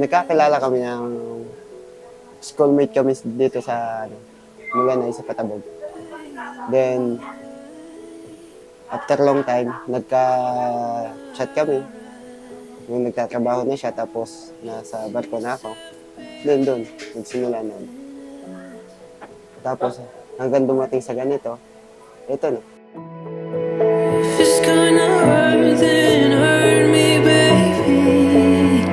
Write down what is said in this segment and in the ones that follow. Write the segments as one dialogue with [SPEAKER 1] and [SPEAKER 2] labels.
[SPEAKER 1] nagkakilala kami ng schoolmate kami dito sa Mulanay sa Patabog. Then, after long time, nagka-chat kami. Nung nagtatrabaho na siya, tapos nasa barko na ako. Then doon, nagsimula na. Tapos, hanggang dumating sa ganito, ito na.
[SPEAKER 2] If it's gonna hurt, then hurt me, baby.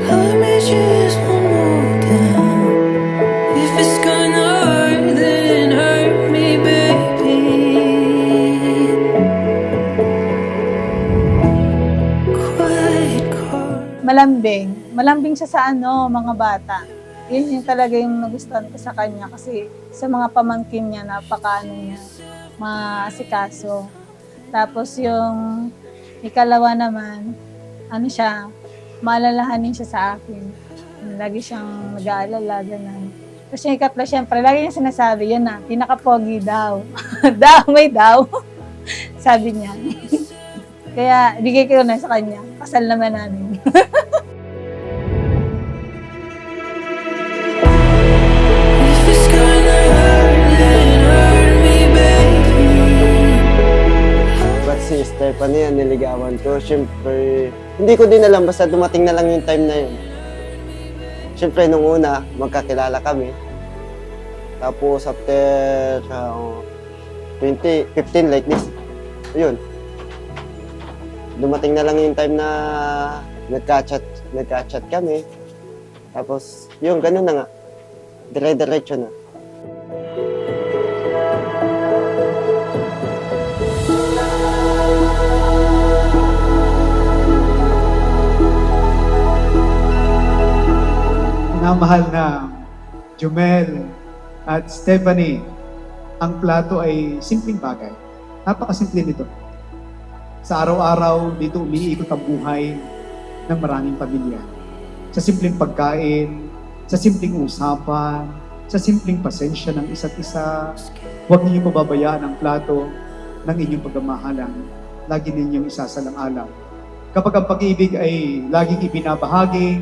[SPEAKER 2] Hurt me just one more time. If it's gonna hurt, then hurt me, baby. Quiet car.
[SPEAKER 3] Malambing siya sa mga bata. Yun yung talaga yung nagustuhan ko sa kanya kasi sa mga pamangkin niya, niya, maasikaso. Tapos yung ikalawa naman, maalalahanin siya sa akin. Lagi siyang nag-aalala, ganun. Tapos yung ikatlo, syempre, lagi niya sinasabi, yun na, pinaka-pogi daw. May daw. Sabi niya. Kaya, bigay ko na sa kanya. Kasal naman namin.
[SPEAKER 2] If it's gonna hurt, then hurt me, baby.
[SPEAKER 1] But si Stephanie, niligawan ko. Siyempre, hindi ko din alam, basta dumating na lang yung time na yun. Siyempre, nung una, magkakilala kami. Tapos, after 2015, like this, ayun. Dumating na lang yung time na nagka-chat kami. Tapos, yun, ganun na nga. Dire-diretso na.
[SPEAKER 4] Mahal na Jumel at Stephanie, ang plato ay simpleng bagay. Napakasimple nito. Sa araw-araw, dito umiikot ang buhay ng maraming pamilya. Sa simpleng pagkain, sa simpleng usapan, sa simpleng pasensya ng isa't isa, huwag ninyong pababayaan ang plato ng inyong pagmamahalan. Lagi ninyong isasalang-alang. Kapag ang pag-ibig ay laging ibinabahagi,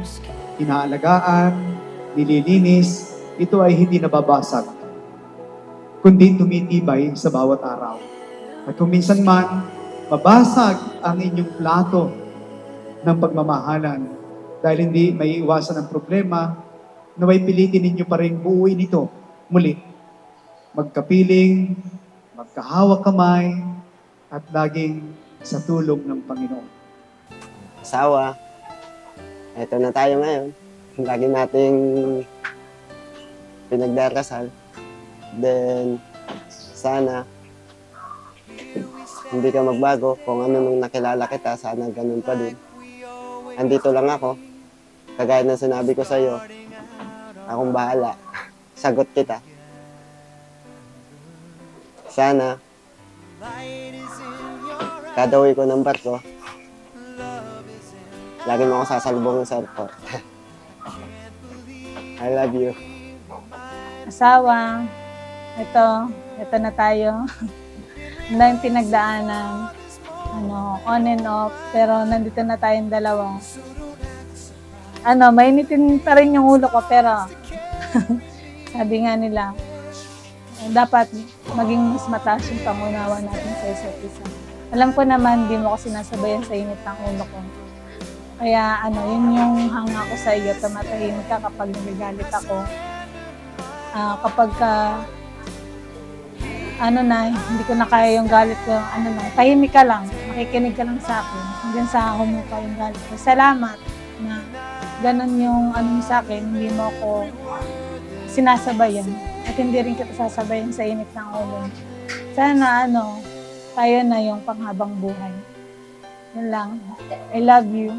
[SPEAKER 4] inaalagaan, nililinis, ito ay hindi nababasag, kundi tumitibay sa bawat araw. At kung minsan man, mabasag ang inyong plato ng pagmamahalan dahil hindi may iwasan ang problema, naway pilitin ninyo pa rin buuin ito muli. Magkapiling, magkahawak kamay, at laging sa tulong ng Panginoon.
[SPEAKER 1] Asawa, eto na tayo ngayon. Lagi nating pinagdarasal. Then, sana hindi ka magbago. Kung ano nung nakilala kita, sana ganun pa din. Andito lang ako. Kagaya ng sinabi ko sa'yo, akong bahala. Sagot kita. Sana, kada uwi ko ng barko, lagi mo ako sasalubong sa airport. I love you.
[SPEAKER 3] Asawa, ito na tayo. Ang daming pinagdaanan, on and off, pero nandito na tayong dalawa. Mainitin pa rin yung ulo ko, pero sabi nga nila, dapat maging mas mataas yung pangunawa natin sa isa't isa. Alam ko naman, di mo ako sinasabayan sa init ng ulo ko. Kaya yun yung hanga ko sa iyo, tumatahimik ka kapag nagagalit ako. Kapag hindi ko na kaya yung galit ko, tahimik ka lang, makikinig ka lang sa akin, hanggang sa humupa yung galit ko. Salamat na ganun yung sa akin, hindi mo ako sinasabayan at hindi rin kita sasabayan sa init ng ulo. Sana tayo na yung panghabang buhay. Yun lang. I love you.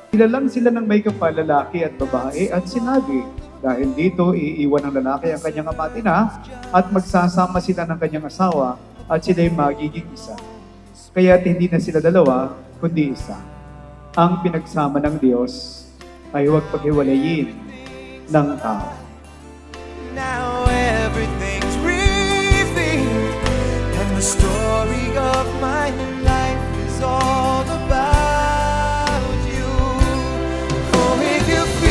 [SPEAKER 4] Kilalang sila ng may kapal, lalaki at babae, at sinabi, dahil dito, iiwan ng lalaki ang kanyang ama at ina, at magsasama sila ng kanyang asawa, at sila'y magiging isa. Kaya't hindi na sila dalawa, kundi isa. Ang pinagsama ng Diyos ay huwag paghiwalayin ng tao.
[SPEAKER 5] Now everything's revealed, and the story of my life is all about you. Oh, if you feel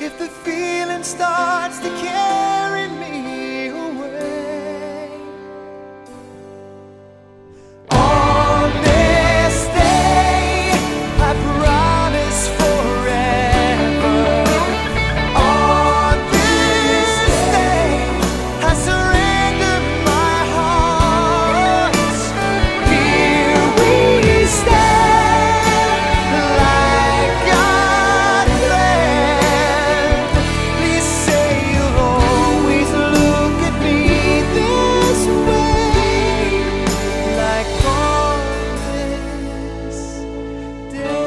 [SPEAKER 5] if the feeling starts to carry me away. On this day, I promise forever. On this day, I surrender my heart. Here we stand, like God planned. Please say you'll always look at me this way, like on this day.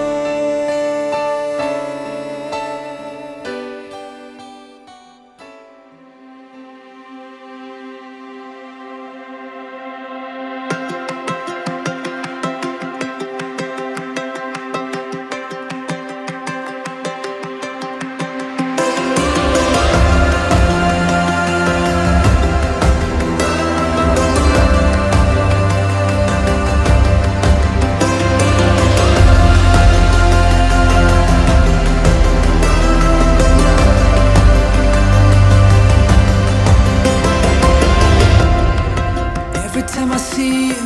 [SPEAKER 5] Every time I see you,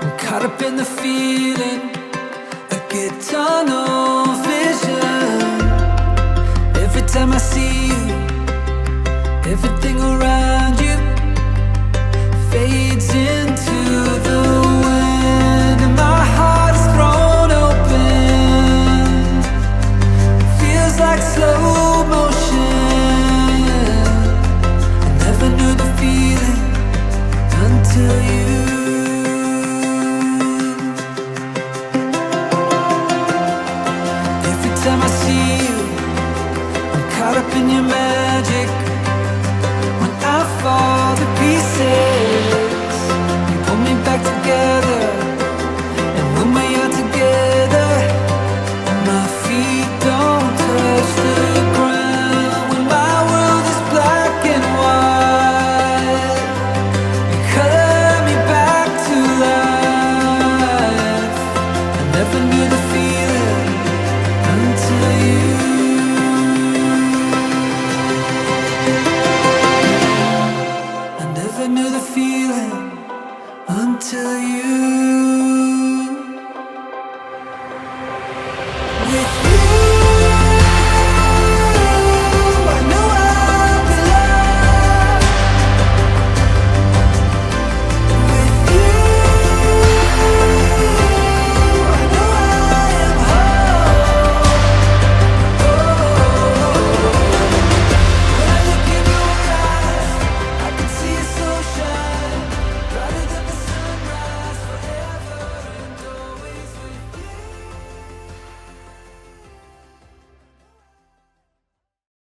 [SPEAKER 5] I'm caught up in the feeling. I get tunnel vision. Every time I see you, everything around you fades into the wind, and my heart is thrown open. Feels like slow motion. I never knew the feeling until you. Every time I see you, I'm caught up in your magic. When I fall to pieces, you pull me back together, and when we are together, my feet don't touch the ground. When my world is black and white, you color me back to life. I never knew the feeling until you. I never knew the feeling until you. With you.